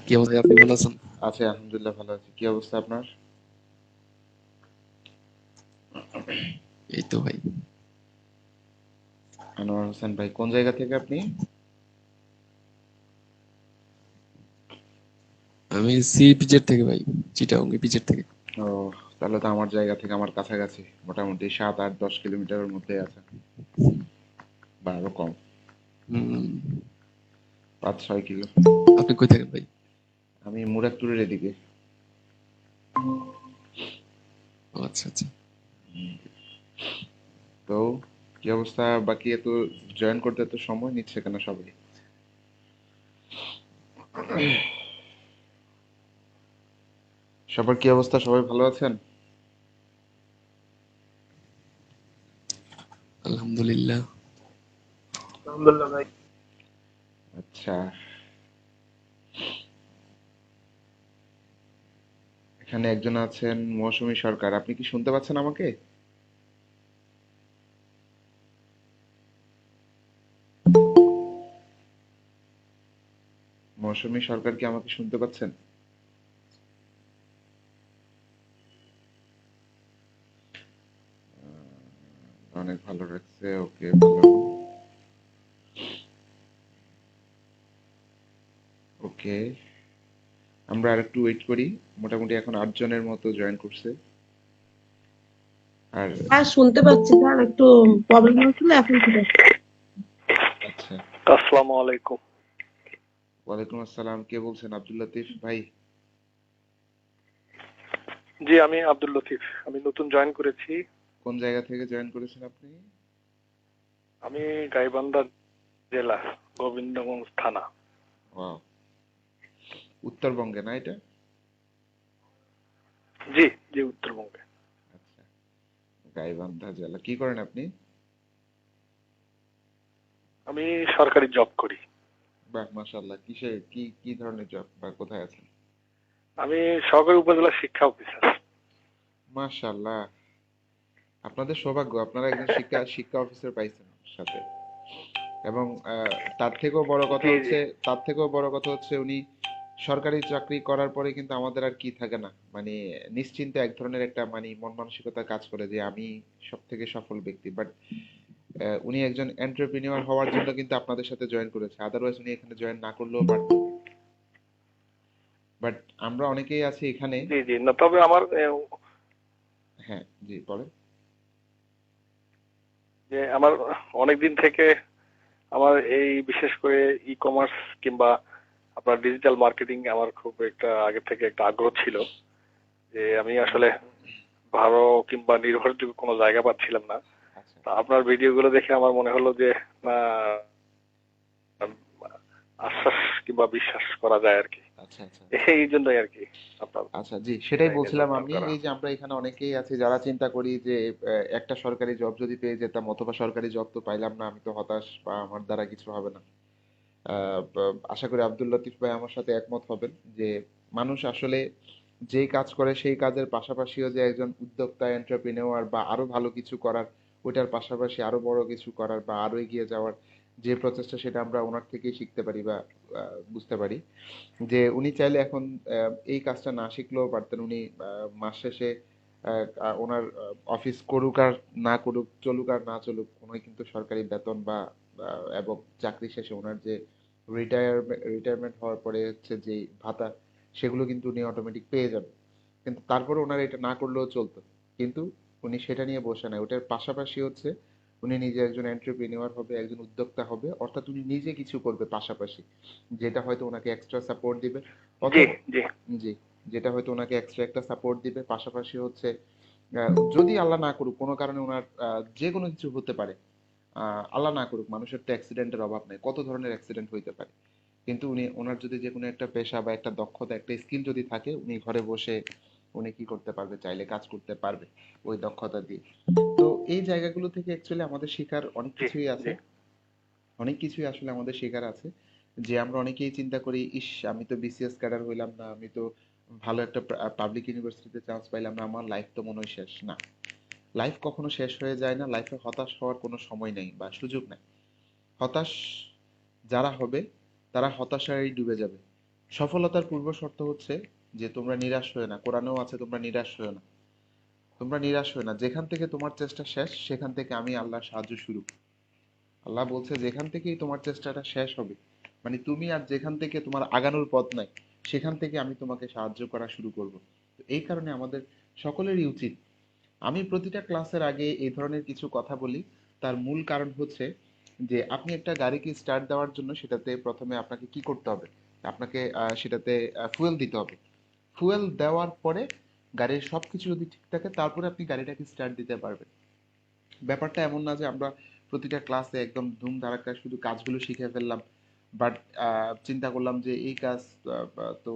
কি অবস্থা? আপনি ভালো আছেন? আছি, আলহামদুলিল্লাহ ভালো আছি। কি অবস্থা আপনার? এই তো ভাই। আনোয়ার হোসেন ভাই, কোন জায়গা থেকে আপনি? আমি সি পিচের থেকে ভাই, চিটাগং পিচের থেকে। ও, তাহলে তো আমার জায়গা থেকে আমার কাছাকাছি, মোটামুটি 7, 8, 10 কিলোমিটারের মধ্যে আছে, বা আরো কম, হুম। 5, 6 কিলো। আপনি কই থাকেন ভাই? আমি মুরাদপুরের এদিকে। ও আচ্ছা আচ্ছা। তো কি অবস্থা? বাকি এত জয়েন করতে এত সময় নিচ্ছে কেন সবাই? সবার কি অবস্থা? সবাই ভালো আছেন? আলহামদুলিল্লাহ। আলহামদুলিল্লাহ ভাই। আচ্ছা, এখানে একজন আছেন মৌসুমী সরকার, আপনি কি শুনতে পাচ্ছেন আমাকে? মৌসুমী সরকার কি আমাকে শুনতে পাচ্ছেন? অনেক ভালো রাখছে, ওকে, ভালো। ওকে, আমরা আর একটু ওয়েট করি। মোটামুটি এখন 8 জনের মতো জয়েন করছে। আর হ্যাঁ শুনতে পাচ্ছি স্যার, একটু প্রবলেম হচ্ছিল, এখন ঠিক আছে। আচ্ছা, আসসালামু আলাইকুম। ওয়ালাইকুম আসসালাম। কে বলছেন? আব্দুল লতিফ ভাই? জি, আমি আব্দুল লতিফ। আমি নতুন জয়েন করেছি। কোন জায়গা থেকে জয়েন করেছেন আপনি? আমি গাইবান্ধা জেলা, গোবিন্দগঞ্জ থানা। ওয়াও, উত্তরবঙ্গে না এটা? জি, জি, উত্তরবঙ্গে। আচ্ছা, গাইবান্ধা জেলা। কি করেন আপনি? আমি সরকারি জব করি। বাহ, মাশাআল্লাহ। কিসে, কি কি ধরনের জব বা কোথায় আছেন? আমি সহকারী উপজেলা শিক্ষা অফিসার। মাশাআল্লাহ, আপনাদের সৌভাগ্য, আপনারা একজন শিক্ষা শিক্ষা অফিসার পাইছেন সাথে। এবং তার থেকেও বড় কথা জি, জি, হচ্ছে, তার থেকেও বড় কথা হচ্ছে উনি সরকারি চাকরি করার পরে কিন্তু আমাদের আর কি থাকে না, মানে নিশ্চিন্তে এক ধরনের একটা মানে মন মানসিকতা কাজ করে যে আমি সব থেকে সফল ব্যক্তি। বাট উনি একজন এন্টারপ্রেনিউর হওয়ার জন্য কিন্তু আপনাদের সাথে জয়েন করেছে, আদারওয়াইজ উনি এখানে জয়েন না করলেও পারত। বাট আমরা অনেকেই আছি এখানে। জি, জি। না, তবে আমার হ্যাঁ, জি বলেন। যে আমার অনেক দিন থেকে আমার এই বিশেষ করে ই কমার্স কিংবা আপনার ডিজিটাল মার্কেটিং আমার খুব একটা আগে থেকে একটা আগ্রহ ছিল। যে আমি আসলে ভালো কিংবা নির্ভরযোগ্য কোনো জায়গা পাচ্ছিলাম না। আচ্ছা, তা আপনার ভিডিওগুলো দেখে আমার মনে হলো যে না, আশ্বাস কিংবা বিশ্বাস করা যায় আর কি। আচ্ছা, আচ্ছা, আচ্ছা, এই জন্যই আর কি আপনার আচ্ছা, জি সেটাই লাইনে বলছিলাম যোগদান আমি। করা। এই যে আমরা এখানে অনেকেই আছি যারা চিন্তা করি যে একটা সরকারি জব যদি পেয়ে যেতাম, অথবা সরকারি জব তো পাইলাম না, আমি তো হতাশ বা আমার দ্বারা কিছু হবে না। আশা করি আব্দুল লতিফ ভাই আমার সাথে একমত হবেন যে মানুষ আসলে যেই কাজ করে সেই কাজের পাশাপাশিও যে একজন উদ্যোক্তা, এন্টারপ্রেনিউর বা আরো ভালো কিছু করার, ওইটার পাশাপাশি আরো বড় কিছু করার বা আরো এগিয়ে যাওয়ার যে প্রচেষ্টা, সেটা আমরা ওনার থেকেই শিখতে পারি বা বুঝতে পারি। যে উনি চাইলে এখন এই কাজটা না শিখলেও পারতেন। উনি মাস শেষে ওনার অফিস করুক আর না করুক, চলুক আর না চলুক, উনি কিন্তু সরকারি বেতন বা এবং চাকরি শেষে ওনার যে রিটায়ারমেন্ট হওয়ার পরে হচ্ছে যে ভাতা, সেগুলো কিন্তু উনি অটোমেটিক পেয়ে যাবেন। কিন্তু তারপরে ওনার এটা না করলেও চলতো। কিন্তু উনি সেটা নিয়ে বসে নাই, ওটার পাশাপাশি হচ্ছে উনি নিজে একজন এন্টারপ্রেনিউর হবে, একজন উদ্যোক্তা হবে, অর্থাৎ উনি নিজে কিছু করবে পাশাপাশি, যেটা হয়তো ওনাকে এক্সট্রা সাপোর্ট দিবে। জি, অথবা জি, জি, যেটা হয়তো ওনাকে এক্সট্রা একটা সাপোর্ট দিবে, পাশাপাশি হচ্ছে যদি আল্লাহ না করুক কোনো কারণে ওনার যে কোনো কিছু হতে পারে, আল্লাহ না করুক, মানুষের তো অ্যাক্সিডেন্টের অভাব নেই, কত ধরনের অ্যাক্সিডেন্ট হইতে পারে। কিন্তু উনি ওনার যদি যে কোনো একটা পেশা বা একটা দক্ষতা, একটা স্কিল যদি থাকে, উনি ঘরে বসে উনি কি করতে পারবে, চাইলে কাজ করতে পারবে ওই দক্ষতা দিয়ে। তো এই জায়গাগুলো থেকে অ্যাকচুয়ালি আমাদের শেখার অনেক জি, কিছুই আছে। জি, অনেক কিছুই আসলে আমাদের শেখার আছে। যে আমরা অনেকেই চিন্তা করি, ইস আমি তো বিসিএস ক্যাডার হইলাম না, আমি তো ভালো একটা পাবলিক ইউনিভার্সিটিতে চান্স পাইলাম না, আমার লাইফ তো মনে হয় শেষ। না, লাইফ কখনো শেষ হয়ে যায় না, লাইফে হতাশ হওয়ার কোনো সময় নেই বা সুযোগ নেই। হতাশ যারা হবে তারা হতাশায় ডুবে যাবে। সফলতার পূর্ব শর্ত হচ্ছে যে তোমরা নিরাশ হয়ে না। কোরআনেও আছে তোমরা নিরাশ হয়ে না। তোমরা নিরাশ হয়ে না, যেখান থেকে তোমার চেষ্টা শেষ সেখান থেকে আমি আল্লাহর সাহায্য শুরু। আল্লাহ বলছে যেখান থেকেই তোমার চেষ্টাটা শেষ হবে, মানে তুমি আর যেখান থেকে তোমার আগানোর পথ নাই, সেখান থেকে আমি তোমাকে সাহায্য করা শুরু করব। তো এই কারণে আমাদের সকলেরই উচিত, আমি প্রতিটা ক্লাসের আগে এই ধরনের কিছু কথা বলি। তার মূল কারণ হচ্ছে যে আপনি একটা গাড়িকে স্টার্ট দেওয়ার জন্য সেটাতে প্রথমে আপনাকে কি করতে হবে, আপনাকে সেটাতে ফুয়েল দিতে হবে। ফুয়েল দেওয়ার পরে গাড়ির সবকিছু যদি ঠিক থাকে তারপরে আপনি গাড়িটাকে স্টার্ট দিতে পারবেন। ব্যাপারটা এমন না যে আমরা প্রতিটা ক্লাসে একদম ধুম ধারাক্কা শুধু কাজগুলো শিখে ফেললাম, বাট চিন্তা করলাম যে এই কাজ তো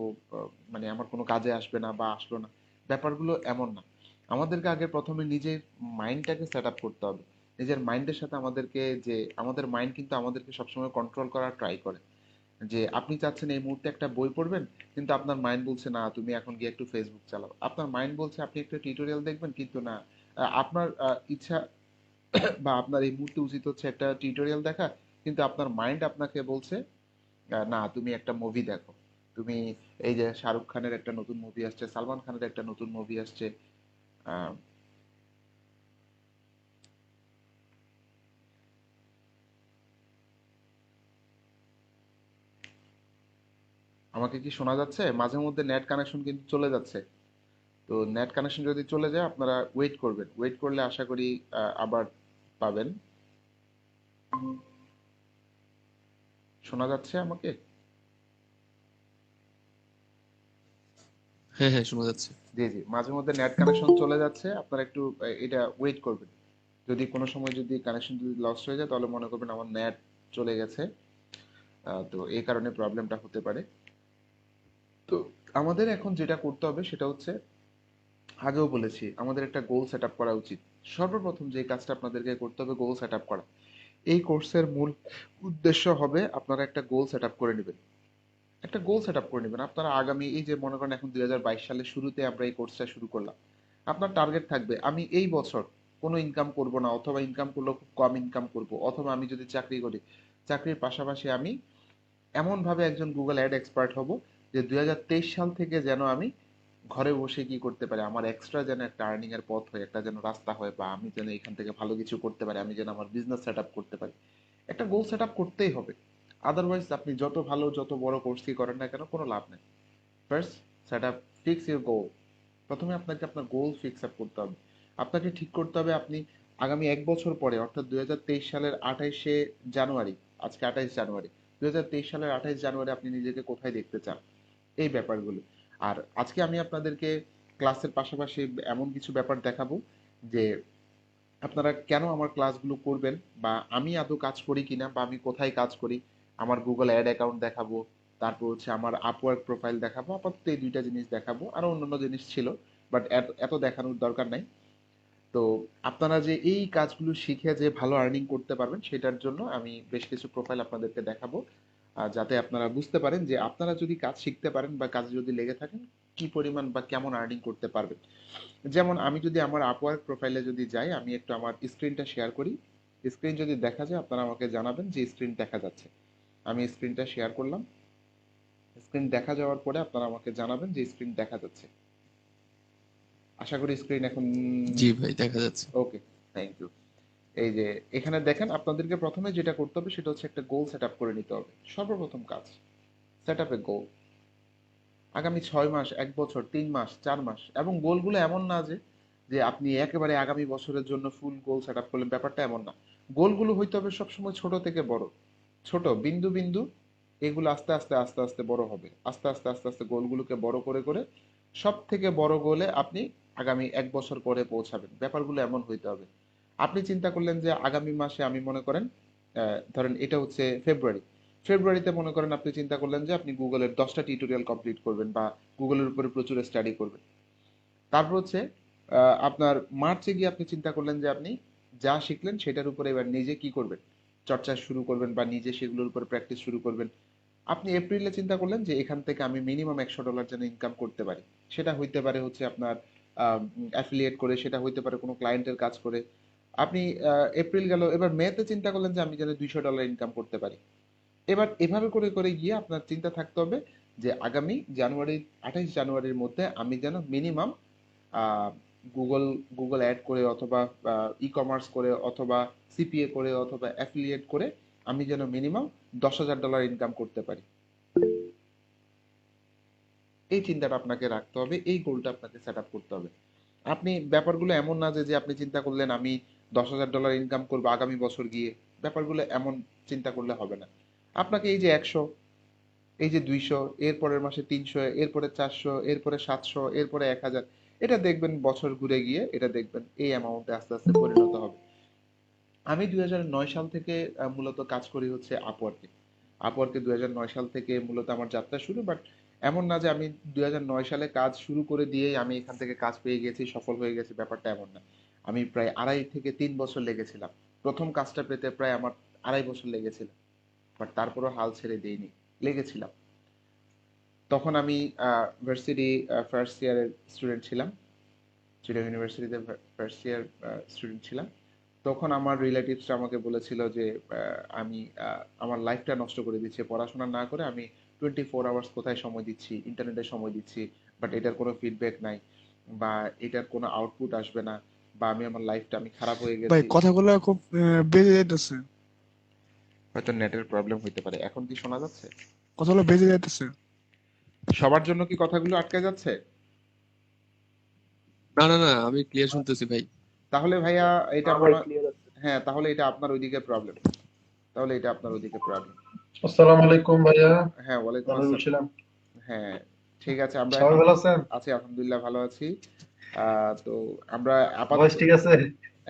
মানে আমার কোনো কাজে আসবে না বা আসলো না। ব্যাপারগুলো এমন না। আমাদেরকে আগে প্রথমে নিজের মাইন্ডটাকে সেট আপ করতে হবে। নিজের মাইন্ডের সাথে আমাদেরকে, যে আমাদের মাইন্ড কিন্তু আমাদেরকে সবসময় কন্ট্রোল করার ট্রাই করে। যে আপনি চাচ্ছেন এই মুহূর্তে একটা বই পড়বেন, কিন্তু আপনার মাইন্ড বলছে না তুমি এখন গিয়ে একটু ফেসবুক চালাও। আপনার মাইন্ড বলছে আপনি একটা টিউটোরিয়াল দেখবেন, কিন্তু না, আপনার ইচ্ছা বা আপনার এই মুহূর্তে উচিত হচ্ছে একটা টিউটোরিয়াল দেখা, কিন্তু আপনার মাইন্ড আপনাকে বলছে না তুমি একটা মুভি দেখো। তুমি এই যে শাহরুখ খানের একটা নতুন মুভি আসছে, সালমান খানের একটা নতুন মুভি আসছে, আহ, আমাকে কি শোনা যাচ্ছে? মাঝে মধ্যে নেট কানেকশন কিন্তু চলে যাচ্ছে। তো নেট কানেকশন যদি চলে যায় আপনারা ওয়েট করবেন, ওয়েট করলে আশা করি আবার পাবেন। শোনা যাচ্ছে আমাকে? হ্যাঁ হ্যাঁ, শোনা যাচ্ছে। জি জি, মাঝে মধ্যে নেট কানেকশন চলে যাচ্ছে, আপনারা একটু এটা ওয়েট করবেন। যদি কোনো সময় যদি কানেকশন যদি লস হয়ে যায় তাহলে মনে করবেন আমার নেট চলে গেছে। তো এই কারণে প্রবলেমটা হতে পারে। তো আমাদের এখন যেটা করতে হবে সেটা হচ্ছে, আগেও বলেছি আমাদের একটা গোল সেট আপ করা উচিত। সর্বপ্রথম যে কাজটা আপনাদেরকে করতে হবে গোল সেট আপ করা। এই কোর্সের মূল উদ্দেশ্য হবে আপনারা একটা গোল সেট আপ করে নেবেন। একটা গোল সেট আপ করে নেবেন আপনারা আগামী, এই যে মনে করেন এখন 2022 সালের শুরুতে আমরা এই কোর্সটা শুরু করলাম। আপনার টার্গেট থাকবে আমি এই বছর কোনো ইনকাম করব না, অথবা ইনকাম করলেও খুব কম ইনকাম করব, অথবা আমি যদি চাকরি করি চাকরির পাশাপাশি আমি এমন ভাবে একজন গুগল অ্যাড এক্সপার্ট হব যে 2023 সাল থেকে যেন আমি ঘরে বসে কি করতে পারি, আমার এক্সট্রা যেন একটা আর্নিং এর পথ হয়, একটা যেন রাস্তা হয়, বা আমি যেন এখান থেকে ভালো কিছু করতে পারি, আমি যেন আমার বিজনেস সেট আপ করতে পারি। একটা গোল সেট আপ করতেই হবে। আদারওয়াইজ আপনি যত ভালো যত বড় কোর্সই করেন না কেন কোনো লাভ নেই। First set up, fix your goal. প্রথমে আপনাকে আপনার গোল ফিক্স আপ করতে হবে। আপনাকে ঠিক করতে হবে আপনি আগামী এক বছর পরে, অর্থাৎ 2023 সালের 28শে জানুয়ারি, আজকে 28 জানুয়ারি, 2023 সালের 28 জানুয়ারি আপনি নিজেকে কোথায় দেখতে চান, এই ব্যাপারগুলো। আর আজকে আমি আপনাদেরকে ক্লাসের পাশাপাশি এমন কিছু ব্যাপার দেখাবো যে আপনারা কেন আমার ক্লাসগুলো করবেন, বা আমি আদৌ কাজ করি কিনা, বা আমি কোথায় কাজ করি। আমার গুগল অ্যাড অ্যাকাউন্ট দেখাবো, তারপর হচ্ছে আমার আপওয়ার্ক প্রোফাইল দেখাবো। আপাতত এই দুইটা জিনিস দেখাবো, আরো অন্যান্য জিনিস ছিল, বাট এত দেখানোর দরকার নাই। তো আপনারা যে এই কাজগুলো শিখে যে ভালো আর্নিং করতে পারবেন সেটার জন্য আমি বেশ কিছু প্রোফাইল আপনাদেরকে দেখাবো, যাতে আপনারা বুঝতে পারেন যে আপনারা যদি কাজ শিখতে পারেন বা কাজে যদি লেগে থাকেন কি পরিমাণ বা কেমন আর্নিং করতে পারবেন। যেমন আমি যদি আমার আপওয়ার্ক প্রোফাইলে যদি যাই, আমি একটু আমার স্ক্রিনটা শেয়ার করি। স্ক্রিন যদি দেখা যায় আপনারা আমাকে জানাবেন যে স্ক্রিন দেখা যাচ্ছে। আমি স্ক্রিনটা শেয়ার করলাম। স্ক্রিন দেখা যাওয়ার পরে আপনারা আমাকে জানাবেন যে স্ক্রিন দেখা যাচ্ছে। আশা করি স্ক্রিন এখন, জি ভাই, দেখা যাচ্ছে। ওকে, থ্যাংক ইউ। এই যে এখানে দেখেন, আপনাদেরকে প্রথমে যেটা করতে হবে সেটা হচ্ছে একটা গোল সেট আপ করে নিতে হবে। সর্বপ্রথম কাজ, সেট আপ এ গোল। আগামী 6 মাস, 1 বছর, 3 মাস, 4 মাস, এবং গোলগুলো এমন না যে যে আপনি একেবারে আগামী বছরের জন্য ফুল গোল সেট আপ করলেন, ব্যাপারটা এমন না। গোলগুলো হইতে হবে সবসময় ছোট থেকে বড়, ছোট বিন্দু বিন্দু, এগুলো আস্তে আস্তে আস্তে আস্তে বড় হবে, আস্তে আস্তে আস্তে আস্তে গোলগুলোকে বড় করে করে সব থেকে বড় গোলে আপনি আগামী 1 বছর পরে পৌঁছাবেন। ব্যাপারগুলো এমন হইতে হবে। আপনি চিন্তা করলেন যে আগামী মাসে, আমি মনে করেন ধরেন এটা হচ্ছে ফেব্রুয়ারি, ফেব্রুয়ারিতে মনে করেন আপনি চিন্তা করলেন যে আপনি গুগলের 10টা টিউটোরিয়াল কমপ্লিট করবেন বা গুগলের উপরে প্রচুর স্টাডি করবেন। তারপর হচ্ছে আপনার মার্চে গিয়ে আপনি চিন্তা করলেন যে আপনি যা শিখলেন সেটার উপরে এবার নিজে কি করবেন, চর্চা শুরু করবেন বা নিজে সেগুলোর উপর প্র্যাকটিস শুরু করবেন। আপনি এপ্রিলে চিন্তা করলেন যে এখান থেকে আমি মিনিমাম $100 যেন ইনকাম করতে পারি। সেটা হইতে পারে হচ্ছে আপনার অ্যাফিলিয়েট করে, সেটা হইতে পারে কোনো ক্লায়েন্টের কাজ করে। আপনি এপ্রিল গেল, এবার মেতে চিন্তা করলেন যে আমি যেন $200 ইনকাম করতে পারি। এবার এভাবে করে করে গিয়ে আপনার চিন্তা থাকতে হবে যে আগামী 28 জানুয়ারির মধ্যে আমি যেন মিনিমাম গুগল গুগল অ্যাড করে অথবা ই কমার্স করে অথবা সিপিএ করে অথবা অ্যাফিলিয়েট করে আমি যেন মিনিমাম $10,000 ইনকাম করতে পারি। এই চিন্তাটা আপনাকে রাখতে হবে, এই গোলটা আপনাকে সেট আপ করতে হবে। আপনি ব্যাপারগুলো এমন না যে যে আপনি চিন্তা করলেন আমি $10,000 ইনকাম করবো আগামী বছর গিয়ে, ব্যাপারগুলো এমন চিন্তা করলে হবে না। আপনাকে এই যে 100, এই যে 200, এরপরের মাসে 300, এরপরে 400, এরপরে 700, এরপরে 1,000, এটা দেখবেন বছর ঘুরে গিয়ে এটা দেখবেন এই অ্যামাউন্টে আস্তে আস্তে পরিণত হবে। আমি 2009 সাল থেকে মূলত কাজ করি হচ্ছে আপওয়ার্কে। আপওয়ার্কে 2009 সাল থেকে মূলত আমার যাত্রা শুরু, বাট এমন না যে আমি 2009 সালে কাজ শুরু করে দিয়েই আমি এখান থেকে কাজ পেয়ে গেছি, সফল হয়ে গেছি, ব্যাপারটা এমন না। আমি প্রায় 2.5 থেকে 3 বছর লেগেছিলাম। প্রথম কাজটা পেতে প্রায় আমার 2.5 বছর লেগেছিল, বাট তারপরও হাল ছেড়ে দিইনি, লেগেছিলাম। তখন আমি ভার্সিটি ফার্স্ট ইয়ারের স্টুডেন্ট ছিলাম, চিটাগং ইউনিভার্সিটিতে ফার্স্ট ইয়ার স্টুডেন্ট ছিলাম। তখন আমার রিলেটিভসরা আমাকে বলেছিল যে আমি আমার লাইফটা নষ্ট করে দিচ্ছি, পড়াশোনা না করে আমি 24 আওয়ার্স কোথায় সময় দিচ্ছি, ইন্টারনেটে সময় দিচ্ছি, বাট এটার কোনো ফিডব্যাক নাই বা এটার কোনো আউটপুট আসবে না, বা আমি আমার লাইফটা আমি খারাপ হয়ে ভাই গেছি। কথাগুলো খুব বেজে যাইতেছে। হয়তো নেটের প্রবলেম হইতে পারে। এখন কি শোনা যাচ্ছে? কথাগুলো বেজে যাইতেছে। সবার জন্য কি কথাগুলো আটকে যাচ্ছে? না না না, আমি ক্লিয়ার শুনতেছি ভাই। তাহলে ভাইয়া এটা হ্যাঁ ভাই, মনে, ক্লিয়ার আছে। হ্যাঁ তাহলে এটা আপনার ওইদিকে প্রবলেম, তাহলে এটা আপনার ওইদিকে প্রবলেম। আসসালামু আলাইকুম ভাইয়া, হ্যাঁ, ওয়ালাইকুম ভালো আসসালাম। ছিলাম। হ্যাঁ, ঠিক আছে, আমরা সবাই এখন ভালো আছেন? আছি, আলহামদুলিল্লাহ ভালো আছি। তো আমরা ভয়েস আপাতত, ঠিক আছে?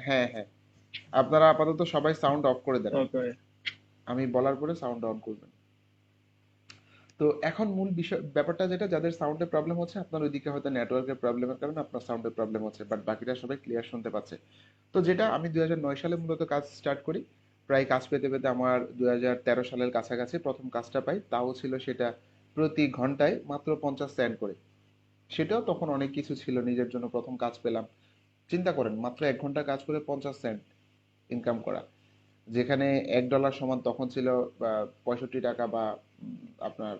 হ্যাঁ হ্যাঁ, আপনারা আপাতত সবাই সাউন্ড অফ করে দেন, ওকে। আমি বলার পরে সাউন্ড অন করবেন। তো এখন মূল বিষয় ব্যাপারটা যেটা, যাদের সাউন্ডের প্রবলেম হচ্ছে আপনার ওইদিকে হয়তো নেটওয়ার্কের প্রবলেমের কারণে আপনার সাউন্ডের প্রবলেম হচ্ছে, বাট বাকিরা সবাই ক্লিয়ার শুনতে পাচ্ছে। তো যেটা আমি 2009 সালে মূলত কাজ স্টার্ট করি, প্রায় কাজ পেতে পেতে আমার 2013 সালের কাছাকাছি প্রথম কাজটা পাই, তাও ছিল সেটা প্রতি ঘন্টায় মাত্র 50 সেন্ট করে। সেটাও তখন অনেক কিছু ছিল, নিজের জন্য প্রথম কাজ পেলাম। চিন্তা করেন, মাত্র 1 ঘন্টা কাজ করে 50 সেন্ট ইনকাম করা, যেখানে $1 সমান তখন ছিল 65 টাকা বা আপনার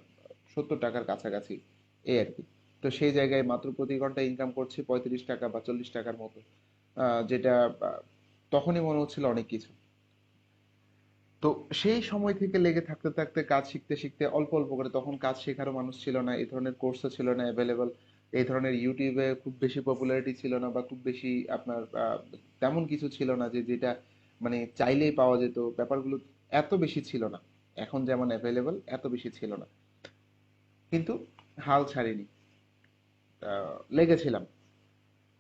70 টাকার কাছাকাছি, এই আর কি। তো সেই জায়গায় মাত্র প্রতি ঘন্টা ইনকাম করছি 35 টাকা বা 40 টাকার মতো, যেটা তখনই মনে হচ্ছিল অনেক কিছু। তো সেই সময় থেকে লেগে থাকতে থাকতে কাজ শিখতে শিখতে অল্প অল্প করে, তখন কাজ শেখারও মানুষ ছিল না, এই ধরনের কোর্সও ছিল না অ্যাভেলেবল, এই ধরনের ইউটিউবে খুব বেশি পপুলারিটি ছিল না, বা খুব বেশি আপনার তেমন কিছু ছিল না যে যেটা মানে চাইলেই পাওয়া যেত, ব্যাপারগুলো এত বেশি ছিল না, এখন যেমন অ্যাভেলেবল এত বেশি ছিল না। কিন্তু হাল ছাড়িনি, লেগেছিলাম।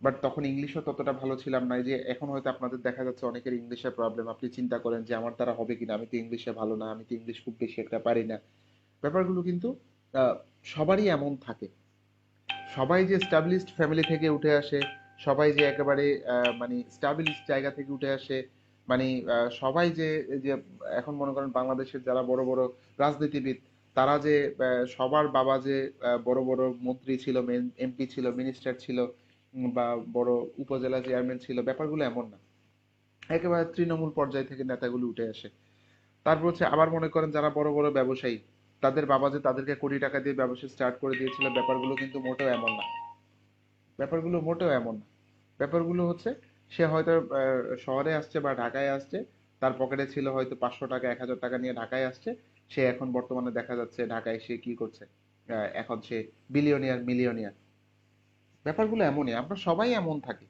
বাট তখন ইংলিশও ততটা ভালো ছিলাম না, এই যে এখন হয়তো আপনাদের দেখা যাচ্ছে অনেকের ইংলিশের প্রবলেম, আপনি চিন্তা করেন যে আমার দ্বারা হবে কিনা, আমি তো ইংলিশে ভালো না, আমি তো ইংলিশ খুব বেশি একটা পারি না। ব্যাপারগুলো কিন্তু সবারই এমন থাকে। সবাই যে স্টাবলিশড ফ্যামিলি থেকে উঠে আসে, সবাই যে একেবারে মানে স্টাবলিশড জায়গা থেকে উঠে আসে, মানে সবাই যে যে এখন মনে করেন বাংলাদেশের যারা বড় বড় রাজনীতিবিদ, তারা যে সবার বাবা যে বড় বড় মন্ত্রী ছিল, এমপি ছিল, মিনিস্টার ছিল, বা বড় উপজেলা চেয়ারম্যান ছিল, ব্যাপারগুলো এমন না। একেবারে তৃণমূল পর্যায় থেকে নেতাগুলো উঠে আসে। তারপর হচ্ছে আবার মনে করেন যারা বড় বড় ব্যবসায়ী, তাদের বাবা যে তাদেরকে কোটি টাকা দিয়ে ব্যবসা স্টার্ট করে দিয়েছিল, ব্যাপারগুলো কিন্তু মোটেও এমন না। ব্যাপারগুলো মোটেও এমন না। ব্যাপারগুলো হচ্ছে সে হয়তো শহরে আসছে বা ঢাকায় আসছে, তার পকেটে ছিল হয়তো 500 টাকা 1,000 টাকা নিয়ে ঢাকায় আসছে, সে এখন বর্তমানে দেখা যাচ্ছে ঢাকায় সে কি করছে, এখন সে বিলিয়নিয়ার মিলিয়নিয়ার। ব্যাপারগুলো এমনই, আমরা সবাই এমন থাকি,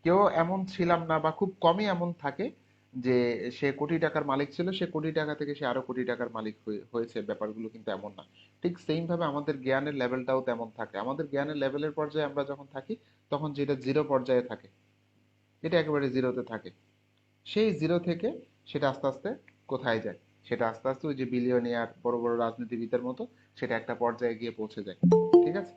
কেউ এমন ছিলাম না, বা খুব কমই এমন থাকে যে সে কোটি টাকার মালিক ছিল, সে কোটি টাকা থেকে সে আরো কোটি টাকার মালিক হয়েছে, ব্যাপারগুলো কিন্তু এমন না। ঠিক সেম ভাবে আমাদের জ্ঞানের লেভেলটাও তেমন থাকে, আমাদের জ্ঞানের লেভেলের পর্যায়ে আমরা যখন থাকি, তখন যেটা জিরো পর্যায়ে থাকে, এটা একেবারে জিরোতে থাকে, সেই জিরো থেকে সেটা আস্তে আস্তে কোথায় যায়, সেটা আস্তে আস্তে ওই যে বিলিয়নিয়ার বড় বড় রাজনীতিবিদের মতো সেটা একটা পর্যায়ে গিয়ে পৌঁছে যায়। ঠিক আছে,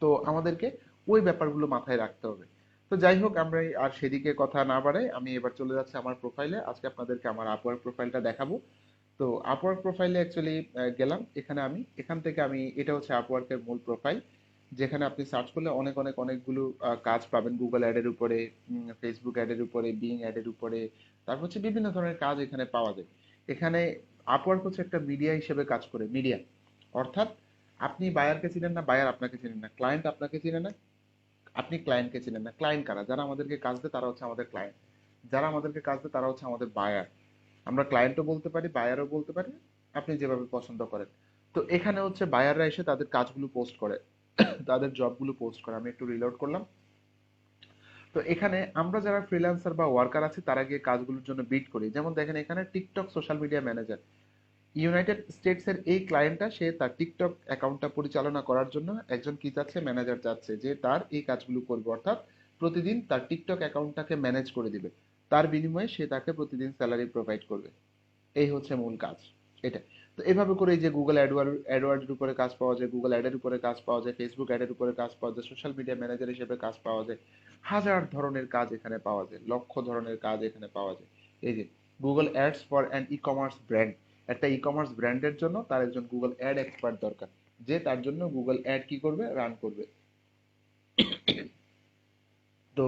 তো আমাদেরকে ওই ব্যাপারগুলো মাথায় রাখতে হবে। তো যাই হোক, আমরা আর সেদিকে কথা না বাড়াই, আমি এবার চলে যাচ্ছি আমার প্রোফাইলে। আজকে আপনাদেরকে আমার আপওয়ার্ক প্রোফাইলটা দেখাবো। তো আপওয়ার্ক প্রোফাইলে অ্যাকচুয়ালি গেলাম, এখানে আমি এখান থেকে আমি, এটা হচ্ছে আপওয়ার্কের মূল প্রোফাইল, যেখানে আপনি সার্চ করলে অনেক অনেক অনেকগুলো কাজ পাবেন, গুগল অ্যাডের উপরে, ফেসবুক অ্যাডের উপরে, বিং অ্যাডের উপরে, তারপর হচ্ছে বিভিন্ন ধরনের কাজ এখানে পাওয়া যায়। এখানে আপওয়ার্ক হচ্ছে একটা মিডিয়া হিসেবে কাজ করে, মিডিয়া। অর্থাৎ আপনি বায়ারকে চিনেন না, বায়ার আপনাকে চিনেন না, ক্লায়েন্ট আপনাকে চিনে না, আপনি ক্লায়েন্টকে চিনেন না। ক্লায়েন্ট কারা? যারা আমাদেরকে কাজ দেয় তারা হচ্ছে আমাদের ক্লায়েন্ট, যারা আমাদেরকে কাজ দেয় তারা হচ্ছে আমাদের বায়ার। আমরা ক্লায়েন্টও বলতে পারি, বায়ারও বলতে পারি, আপনি যেভাবে পছন্দ করেন। তো এখানে হচ্ছে বায়াররা এসে তাদের কাজগুলো পোস্ট করে, তাদের জবগুলো পোস্ট করে। আমি একটু রিলোড করলাম। তো এখানে আমরা যারা ফ্রিল্যান্সার বা ওয়ার্কার আছি তারা গিয়ে কাজগুলোর জন্য বিড করি। যেমন দেখেন এখানে TikTok social media manager, United states এর এই ক্লায়েন্টটা, সে তার টিকটক অ্যাকাউন্টটা পরিচালনা করার জন্য একজন কি চাচ্ছে, ম্যানেজার চাচ্ছে যে তার এই কাজগুলো করবে, অর্থাৎ প্রতিদিন তার টিকটক অ্যাকাউন্টটাকে ম্যানেজ করে দিবে, তার বিনিময়ে সে তাকে প্রতিদিন স্যালারি প্রোভাইড করবে। এই হচ্ছে মূল কাজ এটা। তো এভাবে করে এই যে গুগল অ্যাডওয়ার্ডের উপরে কাজ পাওয়া যায়, গুগল অ্যাডের উপরে কাজ পাওয়া যায়, ফেসবুক অ্যাডের উপরে কাজ পাওয়া যায়, সোশ্যাল মিডিয়া ম্যানেজার হিসেবে কাজ পাওয়া যায়, হাজার ধরনের কাজ এখানে পাওয়া যায়, লক্ষ ধরনের কাজ এখানে পাওয়া যায়। এই যে Google ads for an e commerce brand, একটা ই কমার্স ব্র্যান্ডের জন্য তার একজন গুগল অ্যাড এক্সপার্ট দরকার, যে তার জন্য গুগল অ্যাড কি করবে, রান করবে। তো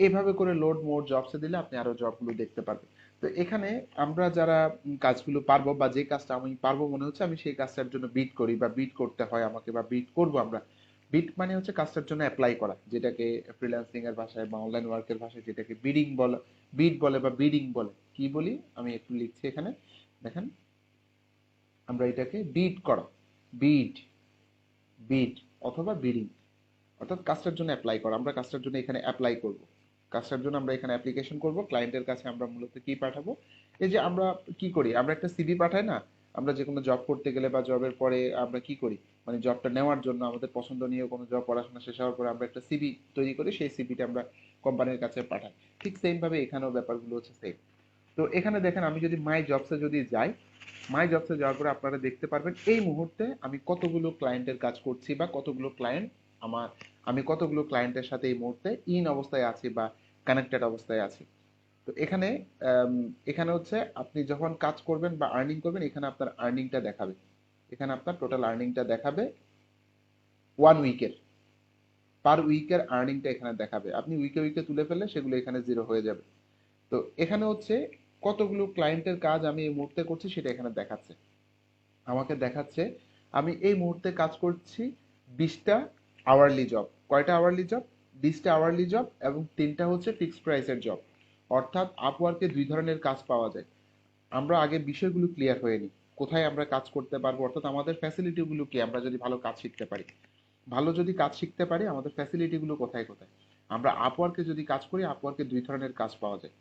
এভাবে করে লোড মোর জবসে দিলে আপনি আরো জবগুলো দেখতে পারবেন। তো এখানে আমরা যারা কাজগুলো পারবো বা যে কাজটা আমি পারবো মনে হচ্ছে, আমি সেই কাজটার জন্য বিড করি বা বিড করতে হয় আমাকে বা বিড করব আমরা। বিড মানে হচ্ছে কাজটার জন্য অ্যাপ্লাই করা, যেটাকে ফ্রিল্যান্সিং এর ভাষায় বা অনলাইন ওয়ার্কের ভাষায় যেটাকে বিডিং বলে, বিড বলে বা বিডিং বলে। কি বলি আমি একটু লিখছি এখানে, দেখেন আমরা এটাকে বিড করা, বিড, বিড অথবা বিডিং, অর্থাৎ কাজটার জন্য অ্যাপ্লাই করা। আমরা কাজটার জন্য এখানে অ্যাপ্লাই করব, কাজটার জন্য আমরা এখানে অ্যাপ্লিকেশন করব। ক্লায়েন্টের কাছে আমরা মূলত কি পাঠাবো, এই যে আমরা কি করি, আমরা একটা সিভি পাঠাই না, আমরা যে কোনো জব করতে গেলে বা জবের পরে আমরা কি করি, মানে জবটা নেওয়ার জন্য আমাদের পছন্দনীয় কোনো জব পড়াশোনা শেষ হওয়ার পরে আমরা একটা সিভি তৈরি করি, সেই সিভিটা আমরা কোম্পানির কাছে পাঠাই। ঠিক সেম ভাবে এখানেও ব্যাপারগুলো হচ্ছে সেম। তো এখানে দেখেন আমি যদি মাই জবসে যদি যাই, মাই জবসে যাওয়ার পরে আপনারা দেখতে পারবেন এই মুহূর্তে আমি কতগুলো ক্লায়েন্টের কাজ করছি বা কতগুলো ক্লায়েন্ট আমার, আমি কতগুলো ক্লায়েন্টের সাথে এই মুহূর্তে ইন অবস্থায় আছি বা কানেক্টেড অবস্থায় আছি। তো এখানে এখানে হচ্ছে আপনি যখন কাজ করবেন বা আর্নিং করবেন, এখানে আপনার আর্নিংটা দেখাবে, এখানে আপনার টোটাল আর্নিংটা দেখাবে, ওয়ান উইকের, পার উইকের আর্নিংটা এখানে দেখাবে। আপনি উইকে উইকে তুলে ফেললে সেগুলো এখানে জিরো হয়ে যাবে। তো এখানে হচ্ছে কতগুলো ক্লায়েন্টের কাজ আমি এই মুহূর্তে করছি সেটা এখানে দেখাচ্ছে, আমাকে দেখাচ্ছে আমি এই মুহূর্তে কাজ করছি 20টা আওয়ারলি জব। কয়টা আওয়ারলি জব? 20টা আওয়ারলি জব এবং 3টা হচ্ছে ফিক্সড প্রাইসের জব। অর্থাৎ আপওয়ার্কে দুই ধরনের কাজ পাওয়া যায়। আমরা আগে বিষয়গুলো ক্লিয়ার হয়ে নিই, কোথায় আমরা কাজ করতে পারবো, অর্থাৎ আমাদের ফ্যাসিলিটিগুলো কি, আমরা যদি ভালো কাজ শিখতে পারি, ভালো যদি কাজ শিখতে পারি আমাদের ফ্যাসিলিটিগুলো কোথায় কোথায়। আমরা আপওয়ার্কে যদি কাজ করি, আপওয়ার্কে দুই ধরনের কাজ পাওয়া যায়,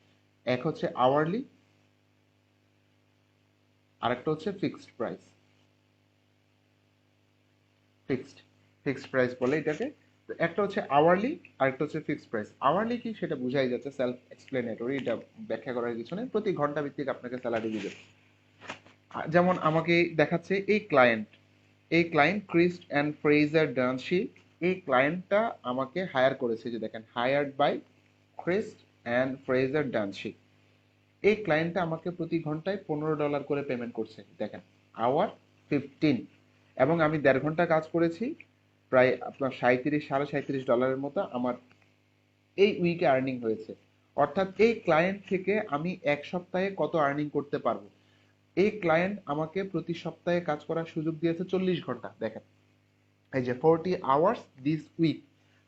এক হচ্ছে আওয়ারলি, আরেকটা হচ্ছে fixed price. Fixed, fixed price বলে এটাকে। তো একটা হচ্ছে আওয়ারলি আর একটা হচ্ছে ফিক্সড প্রাইস। আওয়ারলি কি সেটা বুঝাই যাচ্ছে, সেলফ এক্সপ্লেনেটরি, এটা ব্যাখ্যা করার কিছু নেই, প্রতি ঘন্টা ভিত্তিক আপনাকে স্যালারি দিবে। যেমন আমাকে দেখাচ্ছে এই ক্লায়েন্ট, এই ক্লায়েন্ট ক্রিস্ট অ্যান্ড ফ্রেজার ডানশি, এই ক্লায়েন্টটা আমাকে হায়ার করেছে, যে দেখেন hired by Christ and Fraser ডানশি। এই ক্লায়েন্টটা আমাকে প্রতি ঘন্টায় $15 করে পেমেন্ট করছে, দেখেন আওয়ার 15, এবং আমি 1.5 ঘন্টা কাজ করেছি, প্রায় আপনার 37-37.5 ডলারের মতো আমার এই উইকে আর্নিং হয়েছে। অর্থাৎ এই ক্লায়েন্ট থেকে আমি এক সপ্তাহে কত আর্নিং করতে পারবো, এই ক্লায়েন্ট আমাকে প্রতি সপ্তাহে কাজ করার সুযোগ দিয়েছে 40 ঘন্টা। দেখেন এই যে 40 আওয়ার্স দিস উইক,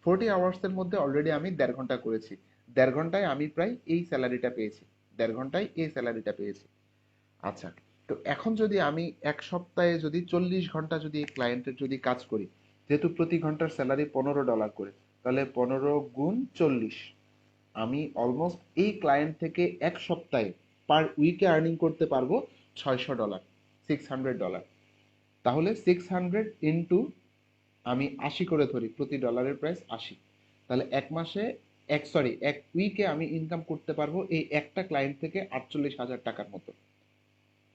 40 আওয়ার্স এর মধ্যে অলরেডি আমি 1.5 ঘন্টা করেছি, 1.5 ঘন্টায় আমি প্রায় এই স্যালারিটা পেয়েছি, 1.5 ঘন্টায় এই স্যালারিটা পেয়েছি। আচ্ছা, তো এখন যদি আমি এক সপ্তাহে যদি 40 ঘন্টা যদি এই ক্লায়েন্টের যদি কাজ করি, যেহেতু প্রতি ঘন্টার স্যালারি $15 করে, তাহলে 15 গুণ 40, আমি অলমোস্ট এই ক্লায়েন্ট থেকে এক সপ্তাহে পার উইকে আর্নিং করতে পারবো $600, $600। তাহলে 600 ইন্টু আমি 80 করে ধরি, প্রতি ডলারের প্রাইস 80, তাহলে এক মাসে এক উইকে আমি ইনকাম করতে পারবো এই একটা ক্লায়েন্ট থেকে 48,000 টাকার মতো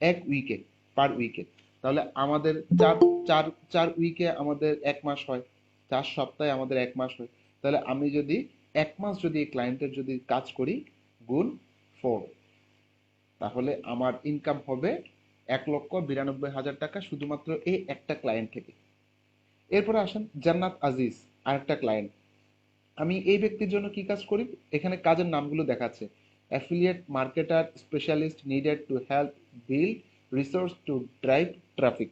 এক উইকে, পার উইকে। তাহলে আমাদের চার চার চার উইকে আমাদের এক মাস হয়, 4 সপ্তাহে আমাদের এক মাস হয়। তাহলে আমি যদি এক মাস যদি এই ক্লায়েন্টের যদি কাজ করি গুণ 4, তাহলে আমার ইনকাম হবে 1,92,000 টাকা শুধুমাত্র এই একটা ক্লায়েন্ট থেকে। এরপরে আসেন জান্নাত আজিজ, আরেকটা ক্লায়েন্ট। আমি এই ব্যক্তির জন্য কি কাজ করি, এখানে কাজের নামগুলো দেখাচ্ছে, affiliate marketer specialist needed to help build resource to drive traffic.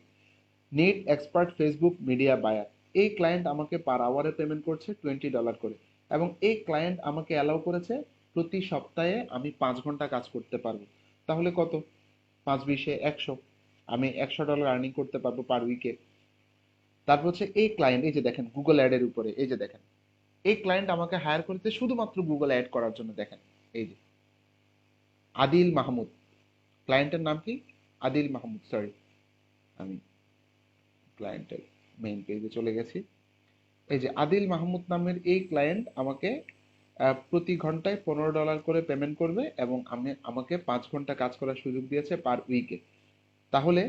Need expert Facebook media buyer. এই ক্লায়েন্ট আমাকে পার আওয়ারে পেমেন্ট করছে $20 করে, এবং এই ক্লায়েন্ট আমাকে অ্যালাউ করেছে প্রতি সপ্তাহে আমি 5 ঘন্টা কাজ করতে পারবো। তাহলে কত? 5×20 = 100। আমি $100 আর্নিং করতে পারবো পার উইকে। তারপর হচ্ছে এই ক্লায়েন্ট, এই যে দেখেন গুগল অ্যাডের উপরে, এই যে দেখেন এই ক্লায়েন্ট আমাকে হায়ার করেছে শুধুমাত্র গুগল অ্যাড করার জন্য। দেখেন এই যে আদিল মাহমুদ, ক্লায়েন্টের নাম কি? আদিল মাহমুদ, সরি আমি ক্লায়েন্টের মেইন পেজে চলে গেছি। এই যে আদিল মাহমুদ নামের এই ক্লায়েন্ট আমাকে প্রতি ঘন্টায় $15 করে পেমেন্ট করবে, এবং আমাকে 5 ঘন্টা কাজ করার সুযোগ দিয়েছে পার উইকে। তাহলে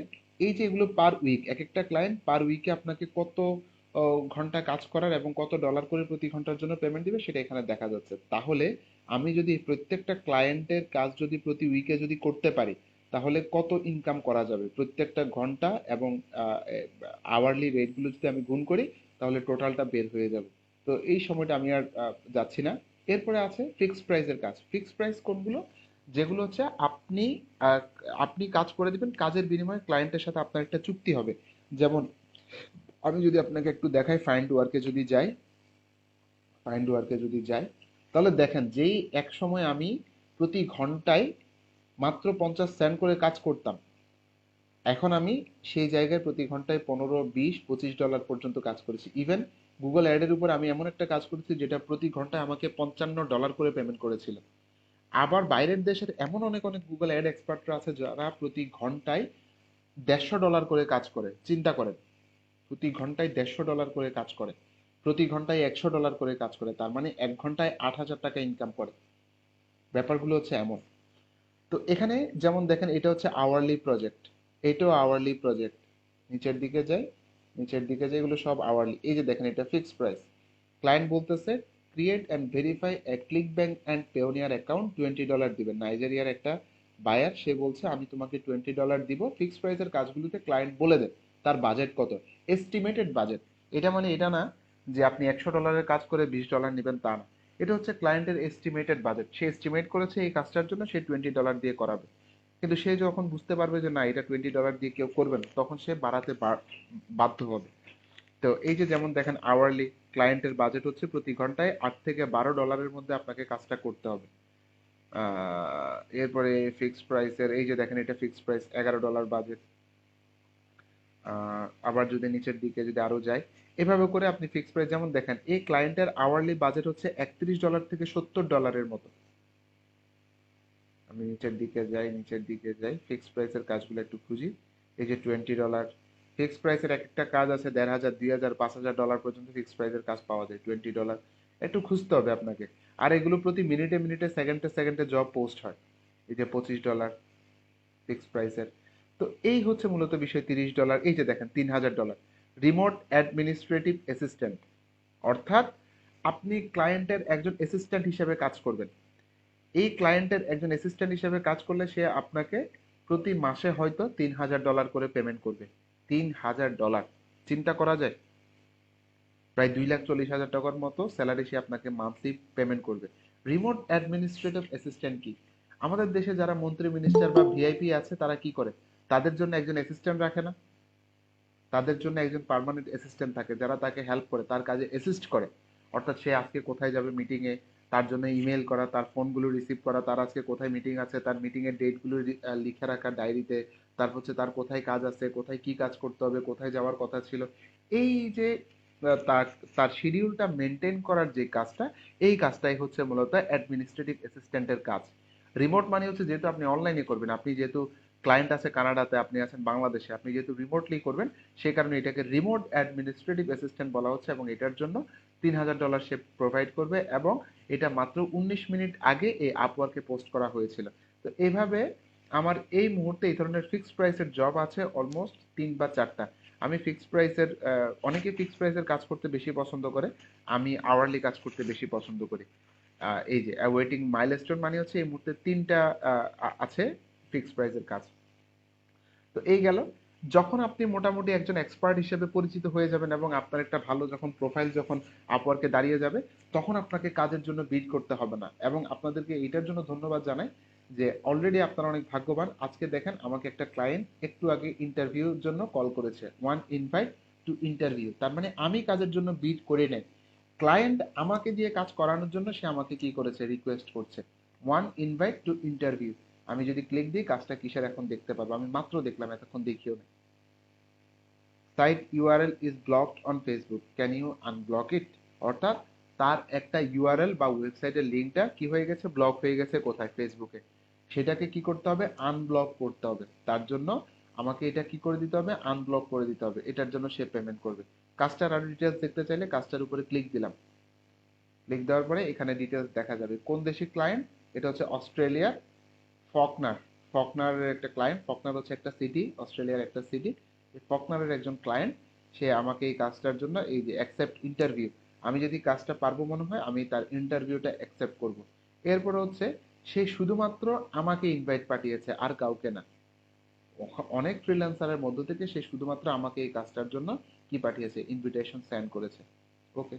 এই যে এগুলো পার উইক, এক একটা ক্লায়েন্ট পার উইকে আপনাকে কত ঘন্টা কাজ করার এবং কত ডলার করে প্রতি ঘন্টার জন্য পেমেন্ট দিবে সেটা এখানে দেখা যাচ্ছে। তাহলে আমি যদি প্রত্যেকটা ক্লায়েন্টের কাজ যদি প্রতি উইকে যদি করতে পারি, তাহলে কত ইনকাম করা যাবে প্রত্যেকটা ঘন্টা, এবং আওয়ারলি রেটগুলো যদি আমি গুণ করি তাহলে টোটালটা বের হয়ে যাবে। তো এই সময়টা আমি আর যাচ্ছি না। এরপরে আছে ফিক্সড প্রাইসের কাজ। ফিক্সড প্রাইস কোনগুলো? যেগুলো হচ্ছে আপনি আহ, আপনি কাজ করে দিবেন, কাজের বিনিময়ে ক্লায়েন্টের সাথে আপনার একটা চুক্তি হবে। যেমন আমি যদি আপনাকে একটু দেখাই, ফাইন্ড ওয়ার্কে যদি যাই তাহলে দেখেন যেই এক সময় আমি প্রতি ঘন্টায় মাত্র 50 সেন্ট করে কাজ করতাম, এখন আমি সেই জায়গায় প্রতি ঘন্টায় 15, 20, 25 ডলার পর্যন্ত কাজ করেছি। ইভেন গুগল অ্যাডের উপর আমি এমন একটা কাজ করেছি যেটা প্রতি ঘন্টায় আমাকে $55 করে পেমেন্ট করেছিল। আবার বাইরের দেশের এমন অনেক অনেক গুগল অ্যাড এক্সপার্টরা আছে যারা প্রতি ঘন্টায় $150 করে কাজ করে। চিন্তা করেন, প্রতি ঘন্টায় $150 করে কাজ করে, প্রতি ঘন্টায় $100 করে কাজ করে, তার মানে 1 ঘন্টায় 8,000 টাকা ইনকাম করে। ব্যাপারগুলো হচ্ছে এমন। তো এখানে যেমন দেখেন এটা হচ্ছে আওয়ারলি প্রজেক্ট, এটাও আওয়ারলি প্রজেক্ট। নিচের দিকে যাই, এগুলো সব আওয়ারলি। এই যে দেখেন এটা ফিক্সড প্রাইস। ক্লায়েন্ট বলতেছে create and verify A click bank and Payoneer account, $20 দিবেন। নাইজেরিয়ার একটা বায়ার, সে বলছে আমি তোমাকে $20 দিব। ফিক্সড প্রাইসের কাজগুলোতে ক্লায়েন্ট বলে দেন তার বাজেট কত, এস্টিমেটেড বাজেট। এটা মানে এটা না যে আপনি $100 কাজ করে $20 নেবেন, তা না। এটা হচ্ছে ক্লায়েন্টের এস্টিমেটেড বাজেট। সে এস্টিমেট করেছে এই কাজটার জন্য সে $20 দিয়ে করাবে, কিন্তু সে যখন বুঝতে পারবে যে না এটা $20 দিয়ে কেউ করবে না, তখন সে বাড়াতে বাধ্য হবে। তো এই যে যেমন দেখেন আওয়ারলি, ক্লায়েন্টের বাজেট হচ্ছে প্রতি ঘন্টায় $8 থেকে $12 মধ্যে আপনাকে কাজটা করতে হবে। এরপরে ফিক্সড প্রাইসের, এই যে দেখেন এটা ফিক্সড প্রাইস, $11 বাজেট। আবার যদি নিচের দিকে যদি আরো যায়, এভাবে করে আপনি ফিক্সড প্রাইস, যেমন দেখেন এই ক্লায়েন্টের আওয়ারলি বাজেট হচ্ছে $31 থেকে $70 মতো। আমি নিচের দিকে যাই, ফিক্সড প্রাইসের কাজগুলো একটু খুঁজি। এই যে $20 ফিক্সড প্রাইসের এক একটা কাজ আছে 1,500, 2,000, $5,000 পর্যন্ত ফিক্সড প্রাইসের কাজ পাওয়া যায়। $20 একটু খুঁজতে হবে আপনাকে। আর এগুলো প্রতি মিনিটে মিনিটে, সেকেন্ডে সেকেন্ডে জব পোস্ট হয়। এই যে $25 ফিক্সড প্রাইসের। তো এই হচ্ছে মূলত বিষয়। $30। এই যে দেখেন $3,000 রিমোট অ্যাডমিনিস্ট্রেটিভ অ্যাসিস্ট্যান্ট, অর্থাৎ আপনি ক্লায়েন্টের একজন অ্যাসিস্ট্যান্ট হিসেবে কাজ করবেন। এই ক্লায়েন্টের একজন অ্যাসিস্ট্যান্ট হিসেবে কাজ করলে সে আপনাকে প্রতি মাসে হয়তো $3,000 করে পেমেন্ট করবে। $3,000 চিন্তা করা যায়, প্রায় 2,40,000 টাকার মতো স্যালারি সে আপনাকে মান্থলি পেমেন্ট করবে। রিমোট অ্যাডমিনিস্ট্রেটিভ অ্যাসিস্ট্যান্ট কি? আমাদের দেশে যারা মন্ত্রী মিনিস্টার বা ভিআইপি আছে তারা কি করে? তাদের জন্য একজন অ্যাসিস্ট্যান্ট রাখে না? তাদের জন্য একজন পার্মানেন্ট অ্যাসিস্ট্যান্ট থাকে যারা তাকে হেল্প করে, তার কাজে অ্যাসিস্ট করে। অর্থাৎ সে আজকে কোথায় যাবে মিটিং এ, তার জন্য ইমেল করা, তার ফোনগুলো রিসিভ করা, তার আজকে কোথায় মিটিং আছে, তার মিটিং এর ডেটগুলো লিখে রাখা ডায়েরিতে, তারপর হচ্ছে তার কোথায় কাজ আছে, কোথায় কি কাজ করতে হবে, কোথায় যাওয়ার কথা ছিল, এই যে তার তার শিডিউলটা মেনটেন করার যে কাজটা, এই কাজটাই হচ্ছে মূলত অ্যাডমিনিস্ট্রেটিভ অ্যাসিস্ট্যান্টের কাজ। রিমোট মানে হচ্ছে যেহেতু আপনি অনলাইনে করবেন, আপনি যেহেতু ক্লায়েন্ট আছে কানাডাতে, আপনি আছেন বাংলাদেশে, আপনি যেহেতু রিমোটলি করবেন, সেই কারণে এটাকে রিমোট অ্যাডমিনিস্ট্রেটিভ অ্যাসিস্ট্যান্ট বলা হচ্ছে, এবং এটার জন্য $3,000 সে প্রোভাইড করবে, এবং এটা মাত্র 19 মিনিট আগে এই আপওয়ার্কে পোস্ট করা হয়েছিল। তো এইভাবে আমার এই মুহূর্তে এই ধরনের ফিক্সড প্রাইসের জব আছে অলমোস্ট 3 বা 4টা। আমি ফিক্সড প্রাইসের, অনেকে ফিক্সড প্রাইসের কাজ করতে বেশি পছন্দ করে, আমি আওয়ারলি কাজ করতে বেশি পছন্দ করি। এই যে ওয়েটিং মাইলস্টোন মানে হচ্ছে এই মুহূর্তে 3টা আছে ফিক্সড প্রাইসের কাজ। তো এই গেল। যখন আপনি মোটামুটি একজন এক্সপার্ট হিসেবে পরিচিত হয়ে যাবেন এবং আপনার একটা ভালো যখন প্রোফাইল যখন আপওয়ার্কে দাঁড়িয়ে যাবে, তখন আপনাকে কাজের জন্য বিড করতে হবে না। এবং আপনাদেরকে এটার জন্য ধন্যবাদ জানাই যে অলরেডি আপনারা অনেক ভাগ্যবান। আজকে দেখেন আমাকে একটা ক্লায়েন্ট একটু আগে ইন্টারভিউর জন্য কল করেছে, ওয়ান ইনভাইট টু ইন্টারভিউ। তার মানে আমি কাজের জন্য বিড করে নেই, ক্লায়েন্ট আমাকে দিয়ে কাজ করানোর জন্য সে আমাকে কি করেছে, রিকোয়েস্ট করছে, ওয়ান ইনভাইট টু ইন্টারভিউ। আমি যদি ক্লিক দিই কাজটা কিসের এখন দেখতে পাবো, আমি মাত্র দেখলাম, এতক্ষণ দেখিও না। Site URL is blocked on Facebook, can you unblock it? অর্থাৎ তার একটা ইউআরএল বা ওয়েবসাইটের লিঙ্কটা কি হয়ে গেছে, ব্লক হয়ে গেছে কোথায়, ফেসবুকে। সেটাকে কি করতে হবে, আনব্লক করতে হবে। তার জন্য আমাকে এটা কি করে দিতে হবে, আনব্লক করে দিতে হবে। এটার জন্য সে পেমেন্ট করবে। কাজটার আরো ডিটেলস দেখতে চাইলে কাজটার উপরে ক্লিক দিলাম। ক্লিক দেওয়ার পরে এখানে ডিটেলস দেখা যাবে। কোন দেশি ক্লায়েন্ট? এটা হচ্ছে অস্ট্রেলিয়ার ফকনার। ফকনারের একটা ক্লায়েন্ট। ফকনার হচ্ছে একটা সিটি, অস্ট্রেলিয়ার একটা সিটি। ফকনারের একজন ক্লায়েন্ট, সে আমাকে এই কাজটার জন্য এই যে অ্যাকসেপ্ট ইন্টারভিউ, আমি যদি কাজটা পারবো মনে হয় আমি তার ইন্টারভিউটা অ্যাকসেপ্ট করব। এরপরে হচ্ছে সে শুধুমাত্র আমাকে ইনভাইট পাঠিয়েছে, আর কাউকে না। অনেক ফ্রিল্যান্সারের মধ্য থেকে সে শুধুমাত্র আমাকে এই কাজটার জন্য কি পাঠিয়েছে, ইনভিটেশন সেন্ড করেছে। ওকে,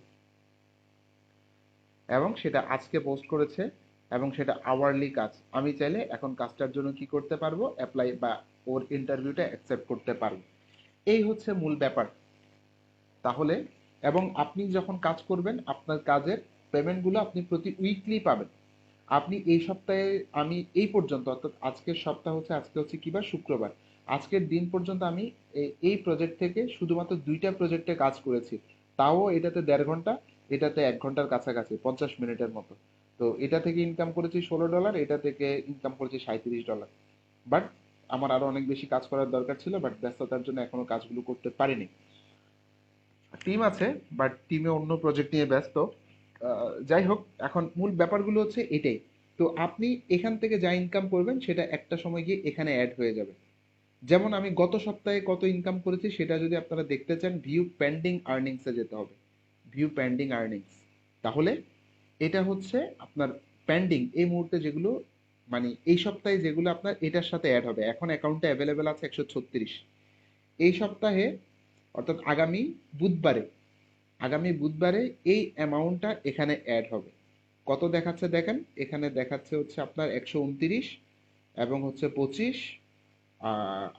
এবং সেটা আজকে পোস্ট করেছে, এবং সেটা আওয়ারলি কাজ। আমি চাইলে এখন কাজটার জন্য কি করতে পারবো, অ্যাপ্লাই বা ওর ইন্টারভিউটা অ্যাকসেপ্ট করতে পারবো। এই হচ্ছে মূল ব্যাপার। তাহলে এবং আপনি যখন কাজ করবেন আপনার কাজের পেমেন্টগুলো আপনি প্রতি উইকলি পাবেন। আপনি এই সপ্তাহে, আমি এই পর্যন্ত, অর্থাৎ আজকের সপ্তাহ হচ্ছে, আজকে হচ্ছে কি বার, শুক্রবার। আজকের দিন পর্যন্ত আমি এই প্রজেক্ট থেকে শুধুমাত্র 2টা প্রজেক্টে কাজ করেছি। তাও এটাতে 1.5 ঘন্টা, এটাতে 1 ঘন্টার কাছাকাছি, 50 মিনিটের মতো। তো এটা থেকে ইনকাম করেছি $16, এটা থেকে ইনকাম করেছি $37। বাট আমার আরো অনেক বেশি কাজ করার দরকার ছিল, বাট ব্যস্ততার জন্য এখনো কাজগুলো করতে পারিনি। টিম আছে, বাট টিমে অন্য প্রজেক্ট নিয়ে ব্যস্ত। যাই হোক, এখন মূল ব্যাপারগুলো হচ্ছে এটাই। তো আপনি এখান থেকে যা ইনকাম করবেন সেটা একটা সময় গিয়ে এখানে অ্যাড হয়ে যাবে। যেমন আমি গত সপ্তাহে কত ইনকাম করেছি সেটা যদি আপনারা দেখতে চান, ভিউ পেন্ডিং আর্নিংসে যেতে হবে। ভিউ পেন্ডিং আর্নিংস, তাহলে এটা হচ্ছে আপনার পেন্ডিং এই মুহূর্তে যেগুলো, মানে এই সপ্তাহে যেগুলো আপনার এটার সাথে অ্যাড হবে। এখন অ্যাকাউন্টে অ্যাভেলেবেল আছে 136। এই সপ্তাহে, অর্থাৎ বুধবারে আগামী বুধবারে এই অ্যামাউন্টটা এখানে অ্যাড হবে। কত দেখাচ্ছে দেখেন, এখানে দেখাচ্ছে হচ্ছে আপনার 129, এবং হচ্ছে 25,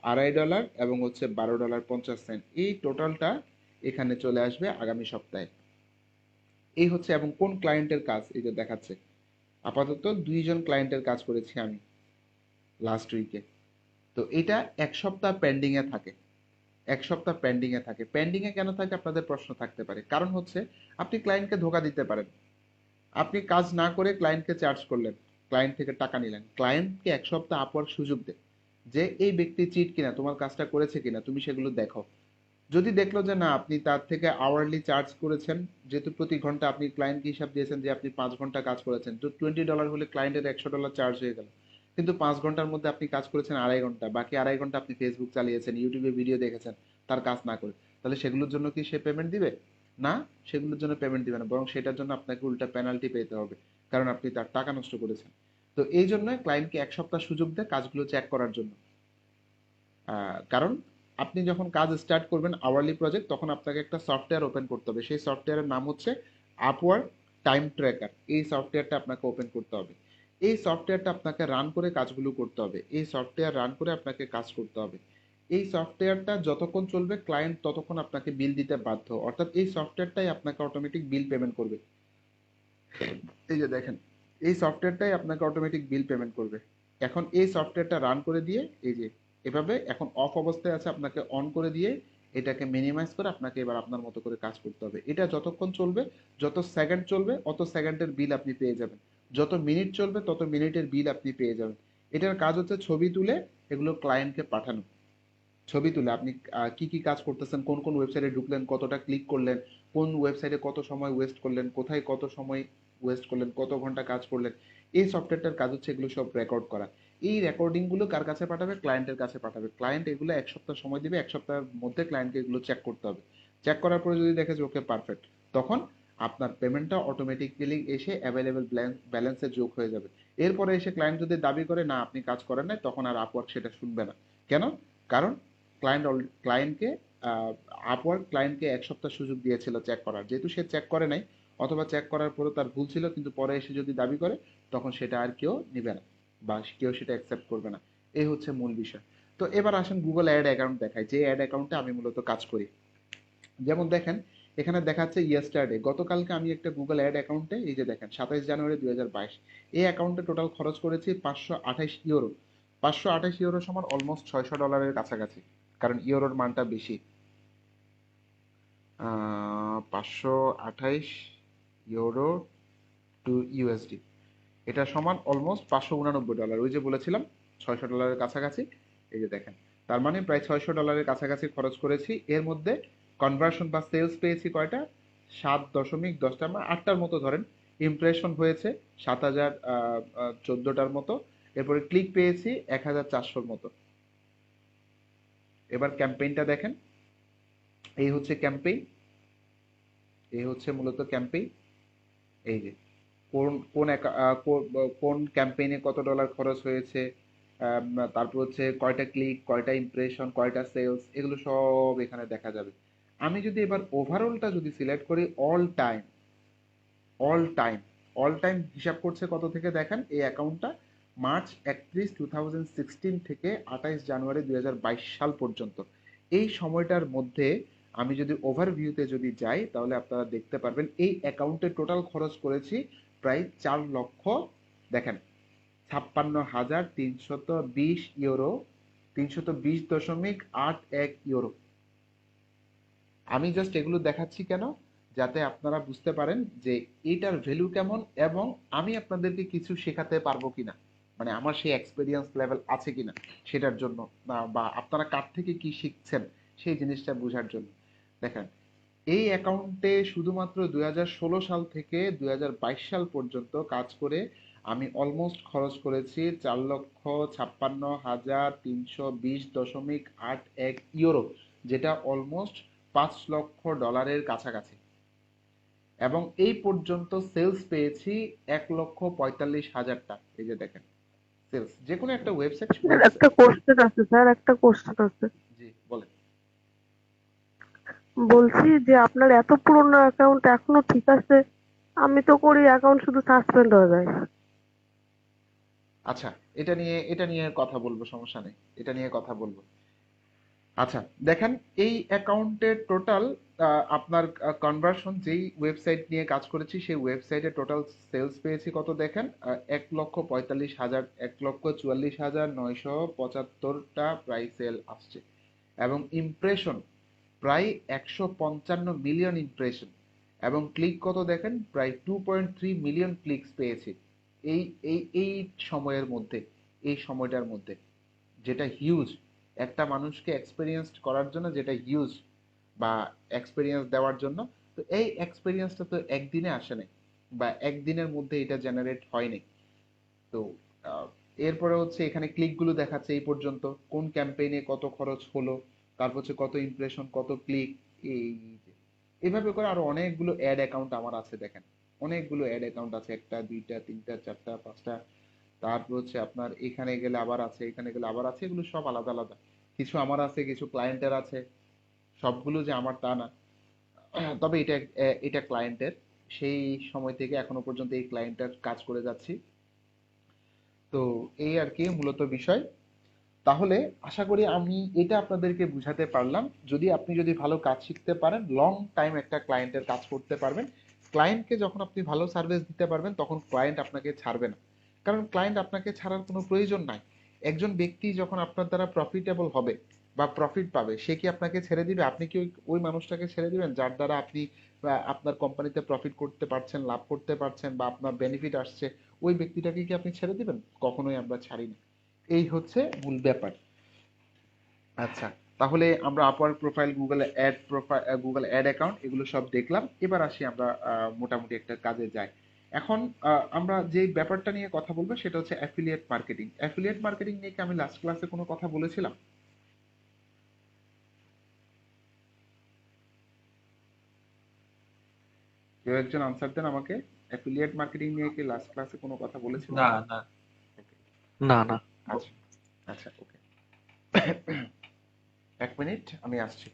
$2.5 এবং হচ্ছে $12.50। এই টোটালটা এখানে চলে আসবে আগামী সপ্তাহে। এই হচ্ছে, এবং কোন ক্লায়েন্টের কাজ এই যে দেখাচ্ছে। আপাতত 2জন ক্লায়েন্টের কাজ করেছি আমি লাস্ট উইকে। তো এটা 1 সপ্তাহ পেন্ডিং এ থাকে। 1 সপ্তাহ পেন্ডিং এ থাকে। পেন্ডিং এ কেন থাকে আপনাদের প্রশ্ন থাকতে পারে। কারণ হচ্ছে আপনি ক্লায়েন্টকে ধোকা দিতে পারেন। আপনি কাজ না করে ক্লায়েন্টকে চার্জ করলেন, ক্লায়েন্ট থেকে টাকা নিলেন। ক্লায়েন্টকে 1 সপ্তাহ আপওয়ার্ক সুযোগ দেয় যে এই ব্যক্তি চিট কিনা, তোমার কাজটা করেছে কিনা, তুমি সেগুলো দেখো। যদি দেখলো যে না, আপনি তার থেকে আওয়ারলি চার্জ করেছেন, যেহেতু প্রতি ঘন্টা আপনি ক্লায়েন্টকে হিসাব দিয়েছেন যে আপনি 5 ঘন্টা কাজ করেছেন, তো $20 হলে ক্লায়েন্টের $100 চার্জ হয়ে গেল। কিন্তু 5 ঘন্টার মধ্যে আপনি কাজ করেছেন 2.5 ঘন্টা, বাকি 2.5 ঘন্টা আপনি ফেসবুক চালিয়েছেন, ইউটিউবে ভিডিও দেখেছেন তার কাজ না করে, তাহলে সেগুলোর জন্য কি সে পেমেন্ট দিবে? না, সেগুলোর জন্য পেমেন্ট দিবে না, বরং সেটার জন্য আপনাকে উল্টা পেনাল্টি পেতে হবে, কারণ আপনি তার টাকা নষ্ট করেছেন। তো এই জন্য ক্লায়েন্টকে 1 সপ্তাহ সুযোগ দেয় কাজগুলো চেক করার জন্য। কারণ আপনি যখন কাজ স্টার্ট করবেন আওয়ারলি প্রজেক্ট, তখন আপনাকে একটা সফটওয়্যার ওপেন করতে হবে। সেই সফটওয়্যারের নাম হচ্ছে আপওয়ার্ক টাইম ট্র্যাকার। এই সফটওয়্যারটা আপনাকে ওপেন করতে হবে। এই সফটওয়্যারটা আপনাকে রান করে কাজগুলো করতে হবে। এই সফটওয়্যার রান করে আপনাকে কাজ করতে হবে। এই সফটওয়্যারটা যতক্ষণ চলবে ক্লায়েন্ট ততক্ষণ আপনাকে বিল দিতে বাধ্য, অর্থাৎ এই সফটওয়্যারটাই আপনাকে অটোমেটিক বিল পেমেন্ট করবে। এই যে দেখেন, এই সফটওয়্যারটাই আপনাকে অটোমেটিক বিল পেমেন্ট করবে। এখন এই সফটওয়্যারটা রান করে দিয়ে, এই যে এভাবে এখন অফ অবস্থায় আছে, আপনাকে অন করে দিয়ে এটাকে মিনিমাইজ করে আপনাকে এবার আপনার মতো করে কাজ করতে হবে। এটা যতক্ষণ চলবে, যত সেকেন্ড চলবে অত সেকেন্ডের বিল আপনি পেয়ে যাবেন, যত মিনিট চলবে তত মিনিটের বিল আপনি পেয়ে যাবেন। এটার কাজ হচ্ছে ছবি তুলে এগুলো ক্লায়েন্টকে পাঠানো। ছবি তুলে আপনি কি কি কাজ করতেছেন, কোন কোন ওয়েবসাইটে ঢুকলেন, কতটা ক্লিক করলেন, কোন ওয়েবসাইটে কত সময় ওয়েস্ট করলেন, কোথায় কত সময় ওয়েস্ট করলেন, কত ঘন্টা কাজ করলেন। এই সফটওয়্যারটার কাজ হচ্ছে এগুলো সব রেকর্ড করা। এই রেকর্ডিং গুলো কার কাছে পাঠাবে? ক্লায়েন্টের কাছে পাঠাবে। ক্লায়েন্ট এগুলো 1 সপ্তাহ সময় দিবে, 1 সপ্তাহের মধ্যে ক্লায়েন্টকে এগুলো চেক করতে হবে। চেক করার পরে যদি দেখে যে ওকে পারফেক্ট, তখন আপনার পেমেন্টটা অটোমেটিক্যালি এসে অ্যাভেলেবেল ব্যালেন্সে যোগ হয়ে যাবে। এরপরে এসে ক্লায়েন্ট যদি দাবি করে না আপনি কাজ করেন নাই, তখন আর আপওয়ার্ক সেটা শুনবে না। কেন? কারণ ক্লায়েন্টকে আপওয়ার্ক ক্লায়েন্টকে 1 সপ্তাহ সুযোগ দিয়েছিল চেক করার, যেহেতু সে চেক করে নাই, অথবা চেক করার পরে তার ভুল ছিল কিন্তু পরে এসে যদি দাবি করে, তখন সেটা আর কেউ নিবে না। বা কেউ সেটা অ্যাকসেপ্ট করবে না। এই হচ্ছে মূল বিষয়। তো এবার আসেন গুগল অ্যাড অ্যাকাউন্ট দেখায়, যে অ্যাড অ্যাকাউন্টে আমি মূলত কাজ করি। যেমন দেখেন এখানে দেখাচ্ছে ইয়েস্টারডে, গতকালকে আমি একটা গুগল অ্যাড অ্যাকাউন্টে, এই যে দেখেন 27 জানুয়ারি 2022, এই অ্যাকাউন্টে টোটাল খরচ করেছি 528 ইউরো। 528 ইউরো সমান অলমোস্ট $600 কাছাকাছি, কারণ ইউরোর মানটা বেশি। 528 ইউরো টু ইউএসডি, এটা সমান অলমোস্ট $589। ওই যে বলেছিলাম $600 কাছাকাছি। এই যে দেখেন, তার মানে প্রায় $600 কাছাকাছি খরচ করেছি। এর মধ্যে কনভার্সন বা সেলস পেয়েছি কয়টা, 7.10টা বা 8টার মতো ধরেন। ইমপ্রেশন হয়েছে 7,014টার মতো। এরপরে ক্লিক পেয়েছি 1,400-র মতো। এবার ক্যাম্পেইনটা দেখেন, এই হচ্ছে ক্যাম্পেইন, এই হচ্ছে মূলত ক্যাম্পেইন। এই যে কোন কোন কোন ক্যাম্পেইনে কত ডলার খরচ হয়েছে, তারপর হচ্ছে কয়টা ক্লিক, কয়টা ইমপ্রেশন, কয়টা সেলস, এগুলো সব এখানে দেখা যাবে। আমি যদি এবার ওভারঅলটা যদি সিলেক্ট করি, all time, all time, all time হিসাব করছে কত থেকে দেখেন, এই অ্যাকাউন্টটা মার্চ 31, 2016 থেকে 28 জানুয়ারি 2022 সাল পর্যন্ত। এই সময়টার মধ্যে আমি যদি ওভারভিউতে যদি যাই, তাহলে আপনারা দেখতে পারবেন এই অ্যাকাউন্টে টোটাল খরচ করেছি প্রায় 4 লক্ষ, দেখেন 56,320 ইউরো, 320.81 ইউরো। আমি জাস্ট এগুলো দেখাচ্ছি কেন, যাতে আপনারা বুঝতে পারেন যে এটার ভ্যালু কেমন, এবং আমি আপনাদেরকে কিছু শেখাতে পারবো কিনা, মানে আমার সেই এক্সপিরিয়েন্স লেভেল আছে কিনা সেটার জন্য, বা আপনারা কার থেকে কি শিখছেন সেই জিনিসটা বোঝার জন্য। দেখেন এই অ্যাকাউন্টে শুধুমাত্র 2016 সাল থেকে 2022 সাল পর্যন্ত কাজ করে আমি অলমোস্ট খরচ করেছি 4,56,320.81 ইউরো, যেটা অলমোস্ট $5 লক্ষ কাছাকাছি। এবং এই পর্যন্ত সেলস পেয়েছি 1,45,000টা। এই যে দেখেন সেলস, যে কোনো একটা ওয়েবসাইট। স্যার একটা কোশ্চেন আছে, স্যার একটা কোশ্চেন আছে। জি বলেন। বলছি যে আপনার এত পুরনো অ্যাকাউন্ট এখনো ঠিক আছে? আমি তো করি অ্যাকাউন্ট শুধু সাসপেন্ড হয়ে যায়। আচ্ছা, এটা নিয়ে কথা বলবো, সমস্যা নেই, এটা নিয়ে কথা বলবো। আচ্ছা দেখেন, এই অ্যাকাউন্টের টোটাল আপনার কনভার্সন, যেই ওয়েবসাইট নিয়ে কাজ করেছি সেই ওয়েবসাইটে টোটাল সেলস পেয়েছি কত দেখেন, 1,45,000, 1,44,975টা প্রায় সেল আসছে। এবং ইমপ্রেশন প্রায় 155 মিলিয়ন ইমপ্রেশন। এবং ক্লিক কত দেখেন, প্রায় 2.3 মিলিয়ন ক্লিকস পেয়েছি এই এই এই সময়ের মধ্যে, এই সময়টার মধ্যে, যেটা হিউজ একটা মানুষকে এক্সপেরিয়েন্স করার জন্য, যেটা হিউজ, বা এক্সপেরিয়েন্স দেওয়ার জন্য। তো এই এক্সপেরিয়েন্সটা তো একদিনে আসে নাই, বা একদিনের মধ্যে এটা জেনারেট হয়নি। তো আহ, এরপরে হচ্ছে এখানে ক্লিকগুলো দেখাচ্ছে এই পর্যন্ত, কোন ক্যাম্পেইনে কত খরচ হলো, তারপর হচ্ছে কত ইমপ্রেশন, কত ক্লিক। এই যে এভাবে করে আরো অনেকগুলো অ্যাড অ্যাকাউন্ট আমার আছে, দেখেন অনেকগুলো অ্যাড অ্যাকাউন্ট আছে, একটা দুইটা তিনটা চারটা পাঁচটা। তারপর হচ্ছে আপনার এখানে গেলে আবার আছে, এখানে গেলে আবার আছে, এগুলো সব আলাদা আলাদা। কিছু আমার আছে, কিছু ক্লায়েন্টের আছে, সবগুলো যে আমার তা না। তবে এটা ক্লায়েন্টের, সেই সময় থেকে এখনো পর্যন্ত এই ক্লায়েন্টের কাজ করে যাচ্ছি। তো এই আর কি মূলত বিষয়। তাহলে আশা করি আমি এটা আপনাদেরকে বুঝাতে পারলাম। আপনি যদি ভালো কাজ শিখতে পারেন, লং টাইম একটা ক্লায়েন্টের কাজ করতে পারবেন। ক্লায়েন্টকে যখন আপনি ভালো সার্ভিস দিতে পারবেন, তখন ক্লায়েন্ট আপনাকে ছাড়বে না, কারণ ক্লায়েন্ট আপনাকে ছাড়ার কোনো প্রয়োজন নাই। একজন ব্যক্তি যখন আপনার দ্বারা প্রফিটেবল হবে বা প্রফিট পাবে, সে কি আপনাকে ছেড়ে দিবে? আপনি কি ওই মানুষটাকে ছেড়ে দিবেন যার দ্বারা আপনি আপনার কোম্পানিতে প্রফিট করতে পারছেন, লাভ করতে পারছেন, বা আপনার বেনিফিট আসছে? ওই ব্যক্তিটাকে কি আপনি ছেড়ে দিবেন? কখনোই আমরা ছাড়ি না। এই হচ্ছে মূল ব্যাপার। আচ্ছা, তাহলে আমরা Upwork profile, Google ad account, এগুলো সব দেখলাম। এবার আসি আমরা মোটামুটি একটা কাজে যাই। এখন আমরা যে ব্যাপারটা নিয়ে কথা বলবো সেটা হচ্ছে অ্যাফিলিয়েট মার্কেটিং। অ্যাফিলিয়েট মার্কেটিং নিয়ে কি আমি লাস্ট ক্লাসে কোনো কথা বলেছিলাম? কেউ একজন আনসার দেন আমাকে। অ্যাফিলিয়েট মার্কেটিং নিয়ে কি লাস্ট ক্লাসে কোনো কথা বলেছিলাম? না না না না আচ্ছা, আচ্ছা, ওকে। 1 মিনিট, আমি আসছি।